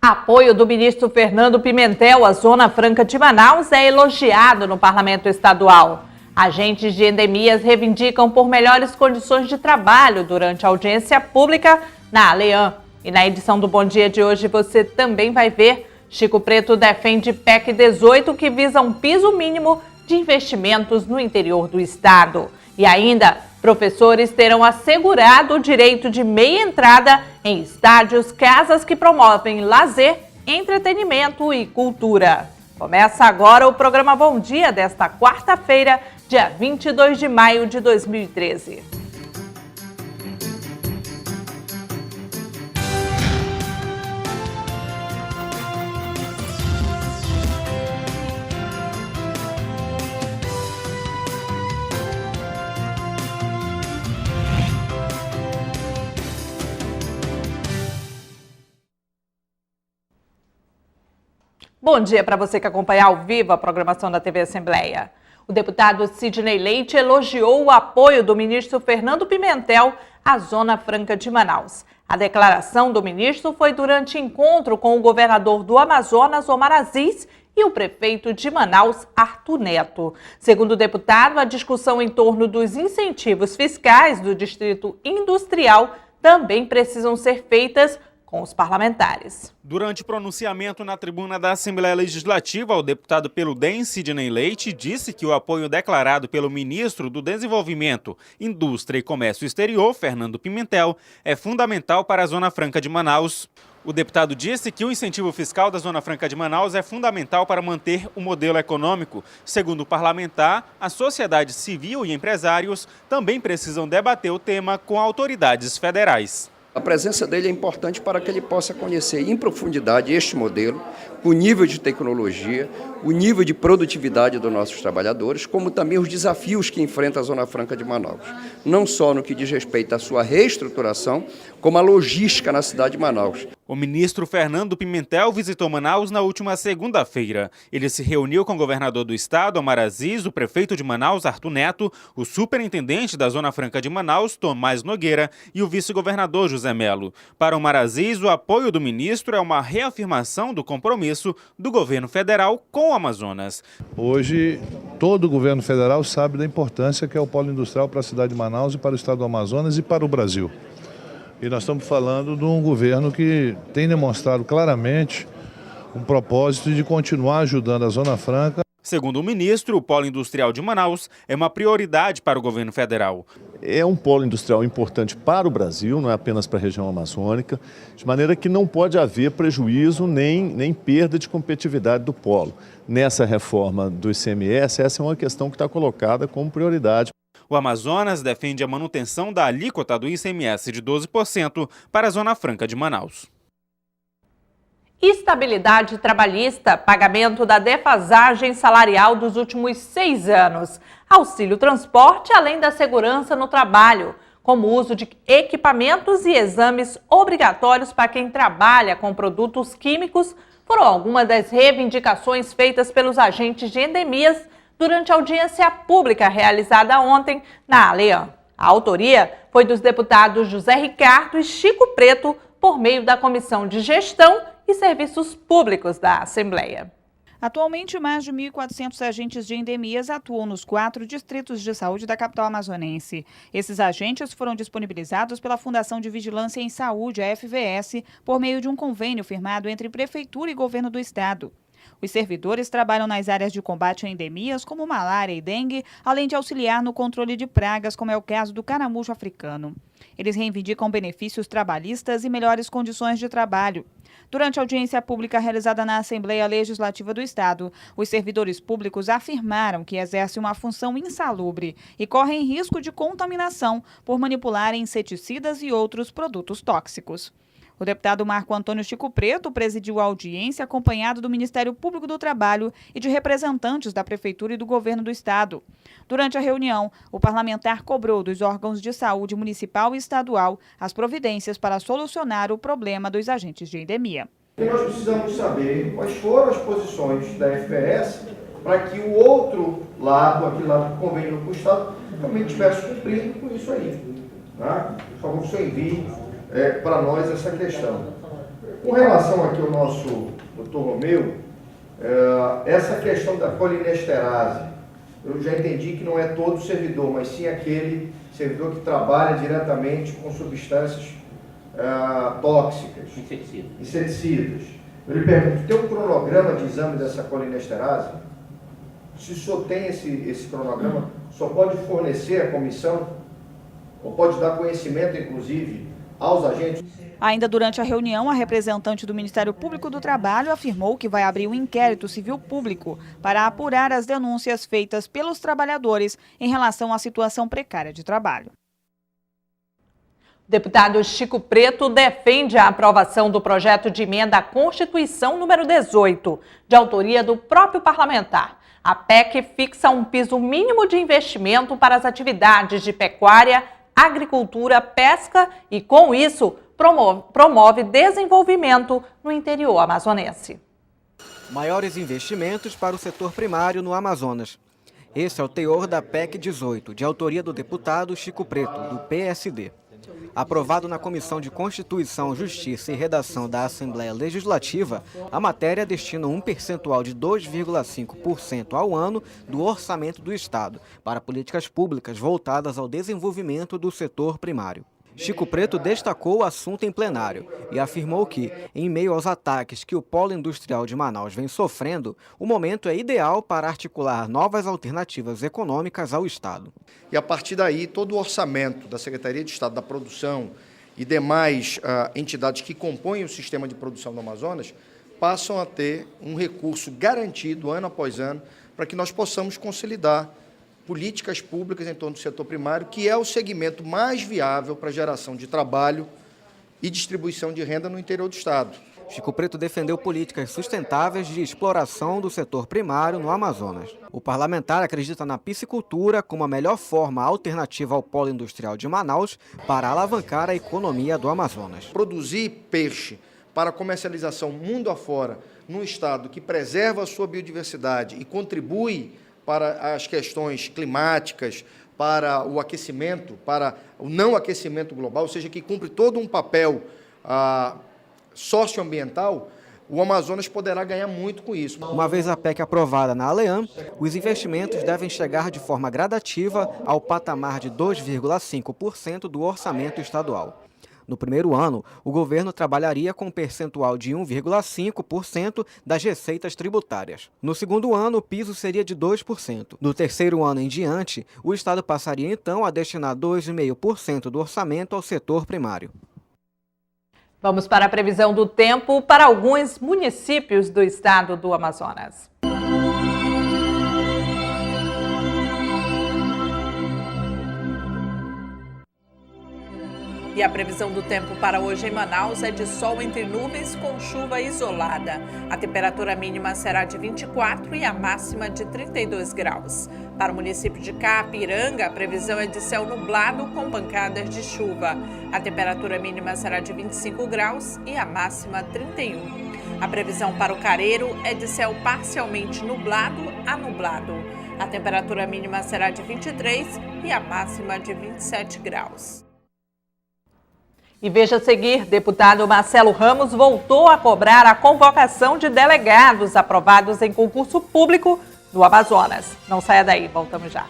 Apoio do ministro Fernando Pimentel à Zona Franca de Manaus é elogiado no Parlamento Estadual. Agentes de endemias reivindicam por melhores condições de trabalho durante a audiência pública na Aleam. E na edição do Bom Dia de hoje você também vai ver: Chico Preto defende PEC 18 que visa um piso mínimo de investimentos no interior do estado. E ainda, professores terão assegurado o direito de meia entrada em estádios, casas que promovem lazer, entretenimento e cultura. Começa agora o programa Bom Dia desta quarta-feira, dia 22 de maio de 2013. Bom dia para você que acompanha ao vivo a programação da TV Assembleia. O deputado Sidney Leite elogiou o apoio do ministro Fernando Pimentel à Zona Franca de Manaus. A declaração do ministro foi durante encontro com o governador do Amazonas, Omar Aziz, e o prefeito de Manaus, Arthur Neto. Segundo o deputado, a discussão em torno dos incentivos fiscais do Distrito Industrial também precisam ser feitas com os parlamentares. Durante pronunciamento na tribuna da Assembleia Legislativa, o deputado pelo DEM, Sidney Leite, disse que o apoio declarado pelo ministro do Desenvolvimento, Indústria e Comércio Exterior, Fernando Pimentel, é fundamental para a Zona Franca de Manaus. O deputado disse que o incentivo fiscal da Zona Franca de Manaus é fundamental para manter o modelo econômico. Segundo o parlamentar, a sociedade civil e empresários também precisam debater o tema com autoridades federais. A presença dele é importante para que ele possa conhecer em profundidade este modelo, o nível de tecnologia, o nível de produtividade dos nossos trabalhadores, como também os desafios que enfrenta a Zona Franca de Manaus. Não só no que diz respeito à sua reestruturação, como a logística na cidade de Manaus. O ministro Fernando Pimentel visitou Manaus na última segunda-feira. Ele se reuniu com o governador do estado, Omar Aziz, o prefeito de Manaus, Arthur Neto, o superintendente da Zona Franca de Manaus, Tomás Nogueira, e o vice-governador José Melo. Para Omar Aziz, o apoio do ministro é uma reafirmação do compromisso do governo federal com o Amazonas. Hoje, todo o governo federal sabe da importância que é o polo industrial para a cidade de Manaus e para o estado do Amazonas e para o Brasil. E nós estamos falando de um governo que tem demonstrado claramente um propósito de continuar ajudando a Zona Franca. Segundo o ministro, o polo industrial de Manaus é uma prioridade para o governo federal. É um polo industrial importante para o Brasil, não é apenas para a região amazônica, de maneira que não pode haver prejuízo nem perda de competitividade do polo. Nessa reforma do ICMS, essa é uma questão que está colocada como prioridade. O Amazonas defende a manutenção da alíquota do ICMS de 12% para a Zona Franca de Manaus. Estabilidade trabalhista, pagamento da defasagem salarial dos últimos 6 anos, auxílio transporte, além da segurança no trabalho, como uso de equipamentos e exames obrigatórios para quem trabalha com produtos químicos, foram algumas das reivindicações feitas pelos agentes de endemias durante a audiência pública realizada ontem na Aleam. A autoria foi dos deputados José Ricardo e Chico Preto, por meio da Comissão de Gestão e Serviços Públicos da Assembleia. Atualmente, mais de 1.400 agentes de endemias atuam nos 4 distritos de saúde da capital amazonense. Esses agentes foram disponibilizados pela Fundação de Vigilância em Saúde, a FVS, por meio de um convênio firmado entre Prefeitura e Governo do Estado. Os servidores trabalham nas áreas de combate a endemias como malária e dengue, além de auxiliar no controle de pragas, como é o caso do caramujo africano. Eles reivindicam benefícios trabalhistas e melhores condições de trabalho. Durante a audiência pública realizada na Assembleia Legislativa do Estado, os servidores públicos afirmaram que exercem uma função insalubre e correm risco de contaminação por manipularem inseticidas e outros produtos tóxicos. O deputado Marco Antônio Chico Preto presidiu a audiência acompanhado do Ministério Público do Trabalho e de representantes da Prefeitura e do Governo do Estado. Durante a reunião, o parlamentar cobrou dos órgãos de saúde municipal e estadual as providências para solucionar o problema dos agentes de endemia. Nós precisamos saber quais foram as posições da FPS para que o outro lado, aquele lado do convênio com o Estado, também estivesse cumprindo com isso aí. Tá? Por favor, que o senhor envie para nós essa questão. Com relação aqui ao nosso doutor Romeu, essa questão da colinesterase, eu já entendi que não é todo servidor, mas sim aquele servidor que trabalha diretamente com substâncias tóxicas, inseticidas. Eu lhe pergunto, tem um cronograma de exame dessa colinesterase? Se o senhor tem esse cronograma, só pode fornecer à comissão, ou pode dar conhecimento, inclusive, aos agentes? Ainda durante a reunião, a representante do Ministério Público do Trabalho afirmou que vai abrir um inquérito civil público para apurar as denúncias feitas pelos trabalhadores em relação à situação precária de trabalho. O deputado Chico Preto defende a aprovação do projeto de emenda à Constituição número 18, de autoria do próprio parlamentar. A PEC fixa um piso mínimo de investimento para as atividades de pecuária, agricultura, pesca e, com isso, promove desenvolvimento no interior amazonense. Maiores investimentos para o setor primário no Amazonas. Esse é o teor da PEC 18, de autoria do deputado Chico Preto, do PSD. Aprovado na Comissão de Constituição, Justiça e Redação da Assembleia Legislativa, a matéria destina um percentual de 2,5% ao ano do orçamento do Estado para políticas públicas voltadas ao desenvolvimento do setor primário. Chico Preto destacou o assunto em plenário e afirmou que, em meio aos ataques que o polo industrial de Manaus vem sofrendo, o momento é ideal para articular novas alternativas econômicas ao Estado. E a partir daí, todo o orçamento da Secretaria de Estado da Produção e demais entidades que compõem o sistema de produção do Amazonas passam a ter um recurso garantido ano após ano para que nós possamos consolidar políticas públicas em torno do setor primário, que é o segmento mais viável para a geração de trabalho e distribuição de renda no interior do Estado. Chico Preto defendeu políticas sustentáveis de exploração do setor primário no Amazonas. O parlamentar acredita na piscicultura como a melhor forma alternativa ao polo industrial de Manaus para alavancar a economia do Amazonas. Produzir peixe para comercialização mundo afora, num Estado que preserva a sua biodiversidade e contribui para as questões climáticas, para o aquecimento, para o não aquecimento global, ou seja, que cumpre todo um papel socioambiental, o Amazonas poderá ganhar muito com isso. Uma vez a PEC aprovada na ALEAN, os investimentos devem chegar de forma gradativa ao patamar de 2,5% do orçamento estadual. No primeiro ano, o governo trabalharia com um percentual de 1,5% das receitas tributárias. No segundo ano, o piso seria de 2%. No terceiro ano em diante, o Estado passaria então a destinar 2,5% do orçamento ao setor primário. Vamos para a previsão do tempo para alguns municípios do estado do Amazonas. E a previsão do tempo para hoje em Manaus é de sol entre nuvens com chuva isolada. A temperatura mínima será de 24 e a máxima de 32 graus. Para o município de Capiranga, a previsão é de céu nublado com pancadas de chuva. A temperatura mínima será de 25 graus e a máxima 31. A previsão para o Careiro é de céu parcialmente nublado a nublado. A temperatura mínima será de 23 e a máxima de 27 graus. E veja a seguir, deputado Marcelo Ramos voltou a cobrar a convocação de delegados aprovados em concurso público no Amazonas. Não saia daí, voltamos já.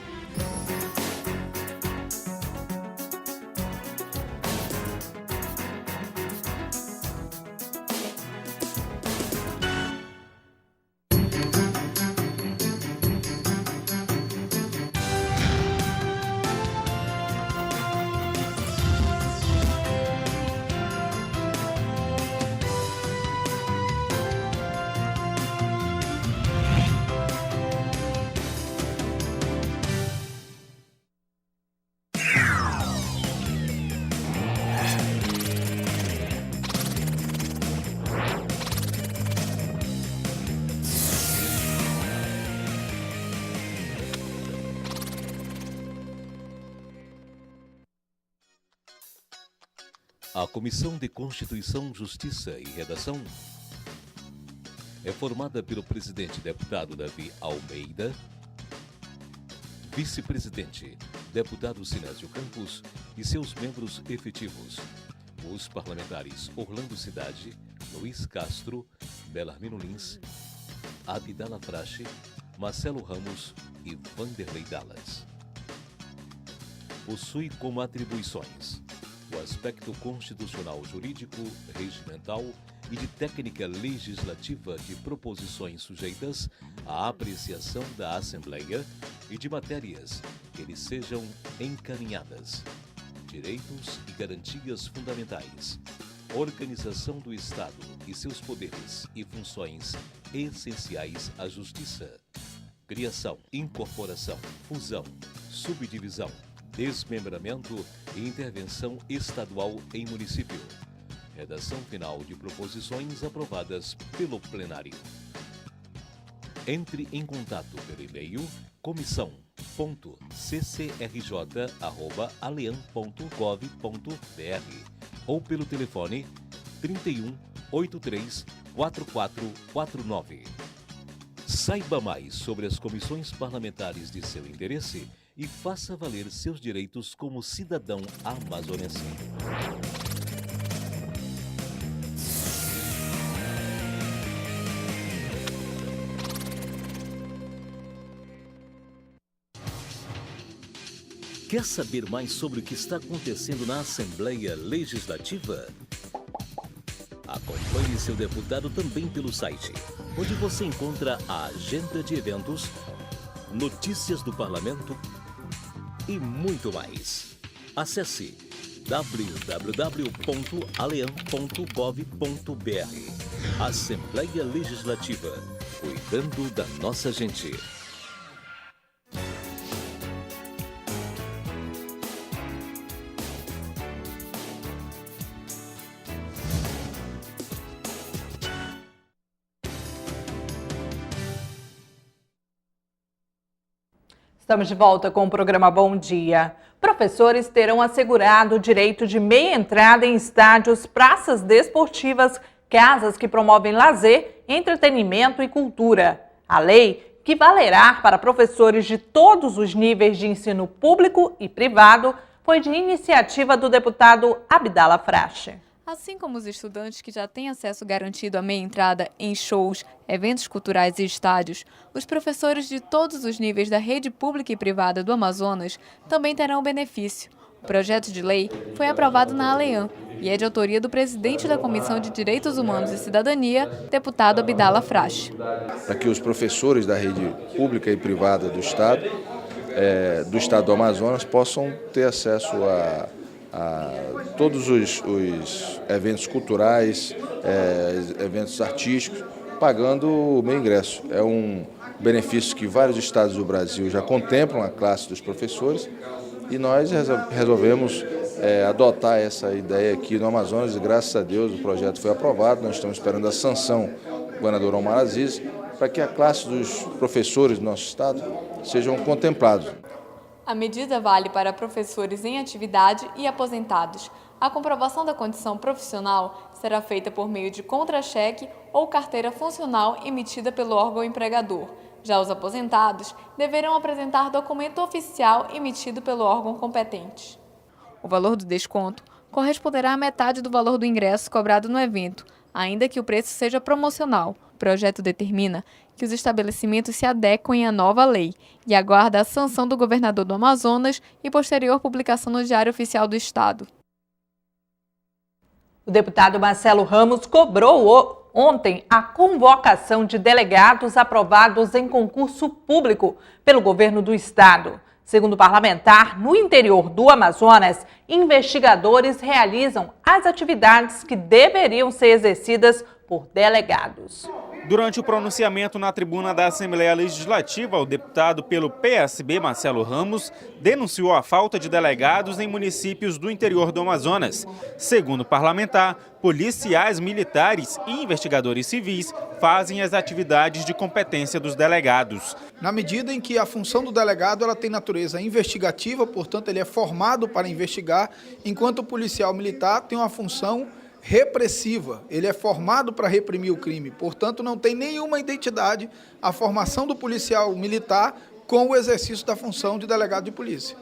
A Comissão de Constituição, Justiça e Redação é formada pelo presidente deputado Davi Almeida, vice-presidente deputado Sinésio Campos e seus membros efetivos, os parlamentares Orlando Cidade, Luiz Castro, Belarmino Lins, Abdala Frache, Marcelo Ramos e Vanderlei Dallas. Possui como atribuições o aspecto constitucional, jurídico, regimental e de técnica legislativa de proposições sujeitas à apreciação da Assembleia e de matérias que lhes sejam encaminhadas, direitos e garantias fundamentais, organização do Estado e seus poderes e funções essenciais à justiça, criação, incorporação, fusão, subdivisão, desmembramento e intervenção estadual em município. Redação final de proposições aprovadas pelo plenário. Entre em contato pelo e-mail comissão.ccrj@alean.gov.br ou pelo telefone 31 83 4449. Saiba mais sobre as comissões parlamentares de seu interesse e faça valer seus direitos como cidadão amazonense. Quer saber mais sobre o que está acontecendo na Assembleia Legislativa? Acompanhe seu deputado também pelo site, onde você encontra a agenda de eventos, notícias do parlamento e muito mais. Acesse www.alean.gov.br. Assembleia Legislativa, cuidando da nossa gente. Estamos de volta com o programa Bom Dia. Professores terão assegurado o direito de meia entrada em estádios, praças desportivas, casas que promovem lazer, entretenimento e cultura. A lei, que valerá para professores de todos os níveis de ensino público e privado, foi de iniciativa do deputado Abdala Frache. Assim como os estudantes que já têm acesso garantido à meia entrada em shows, eventos culturais e estádios, os professores de todos os níveis da rede pública e privada do Amazonas também terão o benefício. O projeto de lei foi aprovado na Alean e é de autoria do presidente da Comissão de Direitos Humanos e Cidadania, deputado Abdala Frache. Para que os professores da rede pública e privada do Estado do Amazonas possam ter acesso a todos os eventos culturais, eventos artísticos, pagando o meio ingresso. É um benefício que vários estados do Brasil já contemplam a classe dos professores e nós resolvemos adotar essa ideia aqui no Amazonas e graças a Deus o projeto foi aprovado. Nós estamos esperando a sanção do governador Omar Aziz para que a classe dos professores do nosso estado sejam contemplados. A medida vale para professores em atividade e aposentados. A comprovação da condição profissional será feita por meio de contra-cheque ou carteira funcional emitida pelo órgão empregador. Já os aposentados deverão apresentar documento oficial emitido pelo órgão competente. O valor do desconto corresponderá à metade do valor do ingresso cobrado no evento, ainda que o preço seja promocional. O projeto determina que os estabelecimentos se adequem à nova lei e aguarda a sanção do governador do Amazonas e posterior publicação no Diário Oficial do Estado. O deputado Marcelo Ramos cobrou ontem a convocação de delegados aprovados em concurso público pelo governo do estado. Segundo o parlamentar, no interior do Amazonas, investigadores realizam as atividades que deveriam ser exercidas por delegados. Durante o pronunciamento na tribuna da Assembleia Legislativa, o deputado pelo PSB, Marcelo Ramos, denunciou a falta de delegados em municípios do interior do Amazonas. Segundo o parlamentar, policiais militares e investigadores civis fazem as atividades de competência dos delegados. Na medida em que a função do delegado ela tem natureza investigativa, portanto ele é formado para investigar, enquanto o policial militar tem uma função repressiva, ele é formado para reprimir o crime, portanto não tem nenhuma identidade a formação do policial militar com o exercício da função de delegado de polícia.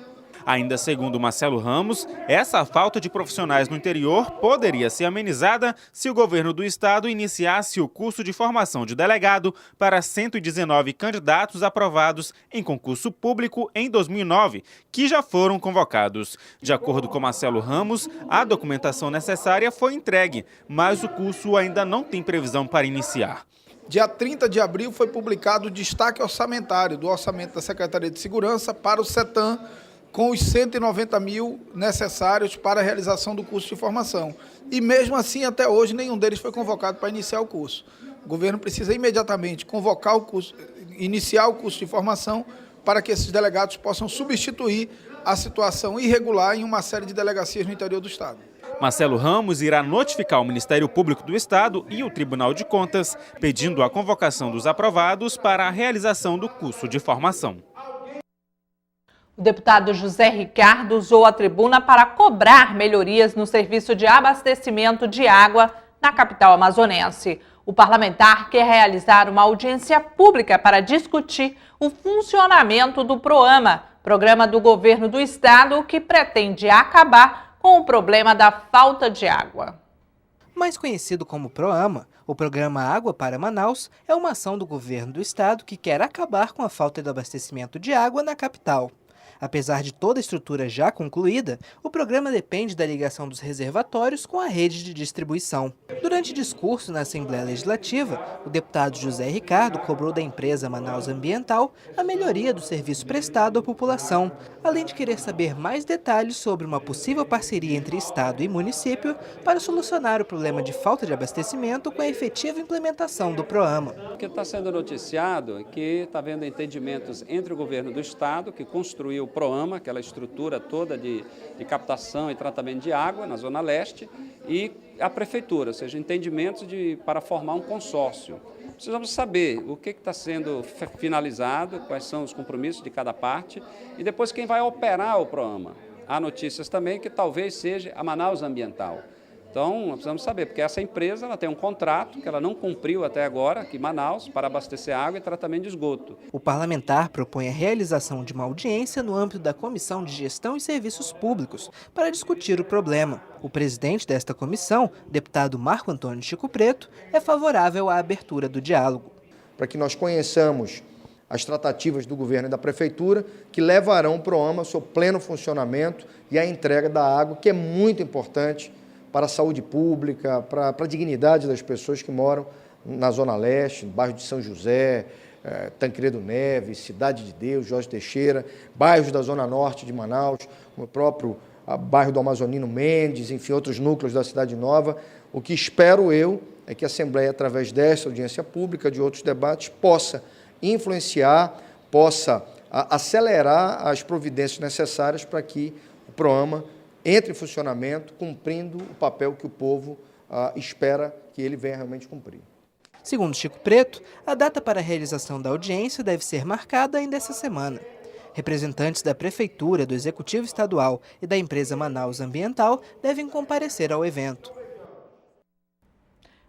Ainda segundo Marcelo Ramos, essa falta de profissionais no interior poderia ser amenizada se o governo do estado iniciasse o curso de formação de delegado para 119 candidatos aprovados em concurso público em 2009, que já foram convocados. De acordo com Marcelo Ramos, a documentação necessária foi entregue, mas o curso ainda não tem previsão para iniciar. Dia 30 de abril foi publicado o destaque orçamentário do orçamento da Secretaria de Segurança para o CETAM, com os 190 mil necessários para a realização do curso de formação. E mesmo assim, até hoje, nenhum deles foi convocado para iniciar o curso. O governo precisa imediatamente convocar o curso, iniciar o curso de formação para que esses delegados possam substituir a situação irregular em uma série de delegacias no interior do estado. Marcelo Ramos irá notificar o Ministério Público do Estado e o Tribunal de Contas, pedindo a convocação dos aprovados para a realização do curso de formação. O deputado José Ricardo usou a tribuna para cobrar melhorias no serviço de abastecimento de água na capital amazonense. O parlamentar quer realizar uma audiência pública para discutir o funcionamento do PROAMA, programa do governo do estado que pretende acabar com o problema da falta de água. Mais conhecido como PROAMA, o Programa Água para Manaus é uma ação do governo do estado que quer acabar com a falta de abastecimento de água na capital. Apesar de toda a estrutura já concluída, o programa depende da ligação dos reservatórios com a rede de distribuição. Durante discurso na Assembleia Legislativa, o deputado José Ricardo cobrou da empresa Manaus Ambiental a melhoria do serviço prestado à população, além de querer saber mais detalhes sobre uma possível parceria entre Estado e município para solucionar o problema de falta de abastecimento com a efetiva implementação do PROAMA. O que está sendo noticiado é que está havendo entendimentos entre o governo do Estado, que construiu o PROAMA, aquela estrutura toda de captação e tratamento de água na Zona Leste, e a Prefeitura, ou seja, entendimentos para formar um consórcio. Precisamos saber o que está sendo finalizado, quais são os compromissos de cada parte, e depois quem vai operar o PROAMA. Há notícias também que talvez seja a Manaus Ambiental. Então, nós precisamos saber, porque essa empresa ela tem um contrato que ela não cumpriu até agora, aqui em Manaus, para abastecer água e tratamento de esgoto. O parlamentar propõe a realização de uma audiência no âmbito da Comissão de Gestão e Serviços Públicos para discutir o problema. O presidente desta comissão, deputado Marco Antônio Chico Preto, é favorável à abertura do diálogo. Para que nós conheçamos as tratativas do governo e da prefeitura que levarão o PROAMA ao seu pleno funcionamento e à entrega da água, que é muito importante para a saúde pública, para a dignidade das pessoas que moram na Zona Leste, no bairro de São José, Tancredo Neves, Cidade de Deus, Jorge Teixeira, bairros da Zona Norte de Manaus, o próprio bairro do Amazonino Mendes, enfim, outros núcleos da Cidade Nova. O que espero eu é que a Assembleia, através desta audiência pública, de outros debates, possa influenciar, possa acelerar as providências necessárias para que o PROAMA entre em funcionamento, cumprindo o papel que o povo espera que ele venha realmente cumprir. Segundo Chico Preto, a data para a realização da audiência deve ser marcada ainda essa semana. Representantes da Prefeitura, do Executivo Estadual e da empresa Manaus Ambiental devem comparecer ao evento.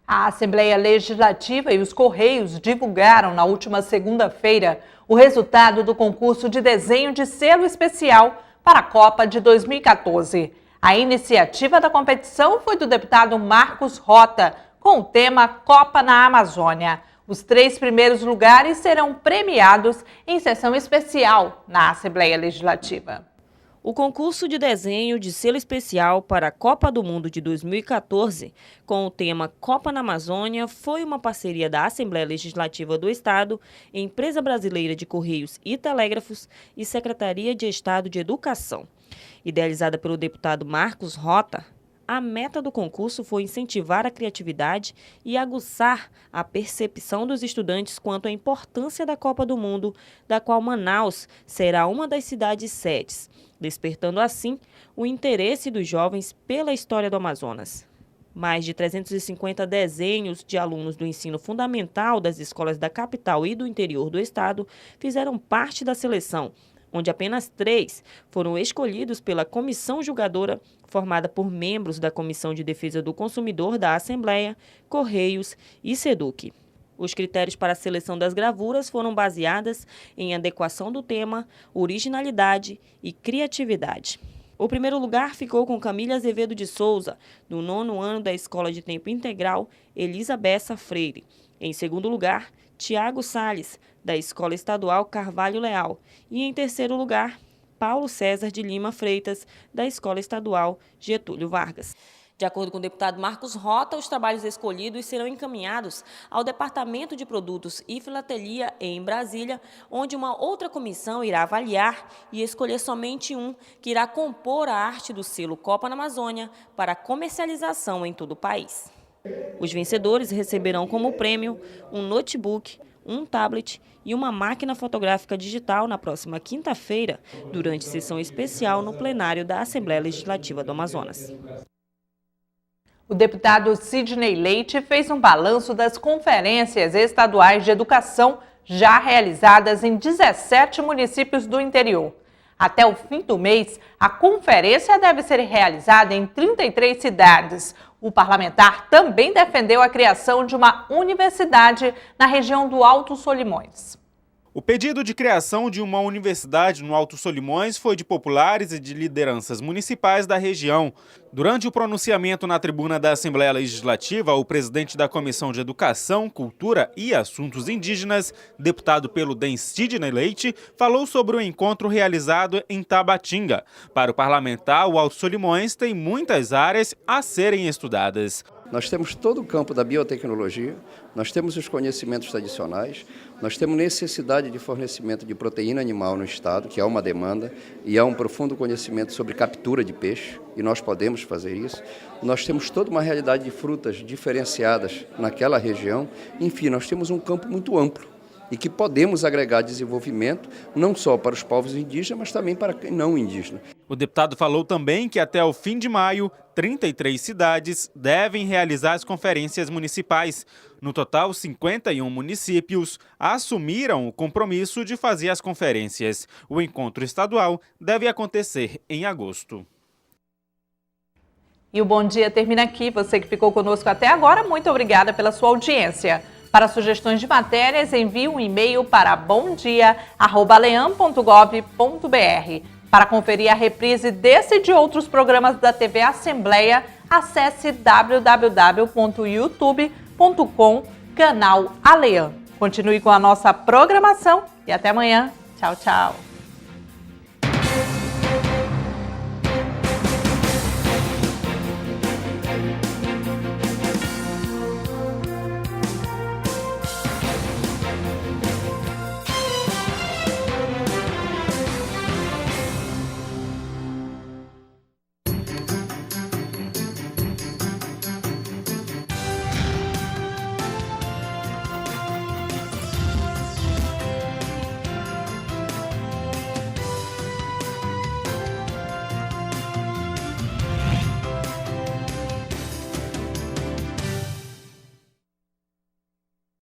A Assembleia Legislativa e os Correios divulgaram na última segunda-feira o resultado do concurso de desenho de selo especial para a Copa de 2014. A iniciativa da competição foi do deputado Marcos Rota, com o tema Copa na Amazônia. Os 3 primeiros lugares serão premiados em sessão especial na Assembleia Legislativa. O concurso de desenho de selo especial para a Copa do Mundo de 2014, com o tema Copa na Amazônia, foi uma parceria da Assembleia Legislativa do Estado, Empresa Brasileira de Correios e Telégrafos e Secretaria de Estado de Educação. Idealizada pelo deputado Marcos Rota, a meta do concurso foi incentivar a criatividade e aguçar a percepção dos estudantes quanto à importância da Copa do Mundo, da qual Manaus será uma das cidades sedes, despertando assim o interesse dos jovens pela história do Amazonas. Mais de 350 desenhos de alunos do ensino fundamental das escolas da capital e do interior do estado fizeram parte da seleção, onde apenas 3 foram escolhidos pela comissão julgadora, formada por membros da Comissão de Defesa do Consumidor da Assembleia, Correios e SEDUC. Os critérios para a seleção das gravuras foram baseadas em adequação do tema, originalidade e criatividade. O primeiro lugar ficou com Camila Azevedo de Souza, do 9º ano da Escola de Tempo Integral Elisa Bessa Freire. Em segundo lugar, Tiago Salles, da Escola Estadual Carvalho Leal. E em terceiro lugar, Paulo César de Lima Freitas, da Escola Estadual Getúlio Vargas. De acordo com o deputado Marcos Rota, os trabalhos escolhidos serão encaminhados ao Departamento de Produtos e Filatelia em Brasília, onde uma outra comissão irá avaliar e escolher somente um que irá compor a arte do selo Copa na Amazônia para comercialização em todo o país. Os vencedores receberão como prêmio um notebook, um tablet e uma máquina fotográfica digital na próxima quinta-feira, durante sessão especial no plenário da Assembleia Legislativa do Amazonas. O deputado Sidney Leite fez um balanço das conferências estaduais de educação já realizadas em 17 municípios do interior. Até o fim do mês, a conferência deve ser realizada em 33 cidades. O parlamentar também defendeu a criação de uma universidade na região do Alto Solimões. O pedido de criação de uma universidade no Alto Solimões foi de populares e de lideranças municipais da região. Durante o pronunciamento na tribuna da Assembleia Legislativa, o presidente da Comissão de Educação, Cultura e Assuntos Indígenas, deputado pelo DEM Sidney Leite, falou sobre o encontro realizado em Tabatinga. Para o parlamentar, o Alto Solimões tem muitas áreas a serem estudadas. Nós temos todo o campo da biotecnologia, nós temos os conhecimentos tradicionais, nós temos necessidade de fornecimento de proteína animal no estado, que é uma demanda, e há um profundo conhecimento sobre captura de peixe, e nós podemos fazer isso. Nós temos toda uma realidade de frutas diferenciadas naquela região. Enfim, nós temos um campo muito amplo e que podemos agregar desenvolvimento não só para os povos indígenas, mas também para quem não indígena. O deputado falou também que até o fim de maio, 33 cidades devem realizar as conferências municipais. No total, 51 municípios assumiram o compromisso de fazer as conferências. O encontro estadual deve acontecer em agosto. E o Bom Dia termina aqui. Você que ficou conosco até agora, muito obrigada pela sua audiência. Para sugestões de matérias, envie um e-mail para bomdia@leam.gov.br. Para conferir a reprise desse e de outros programas da TV Assembleia, acesse www.youtube.com/canal Aleam. Continue com a nossa programação e até amanhã. Tchau, tchau.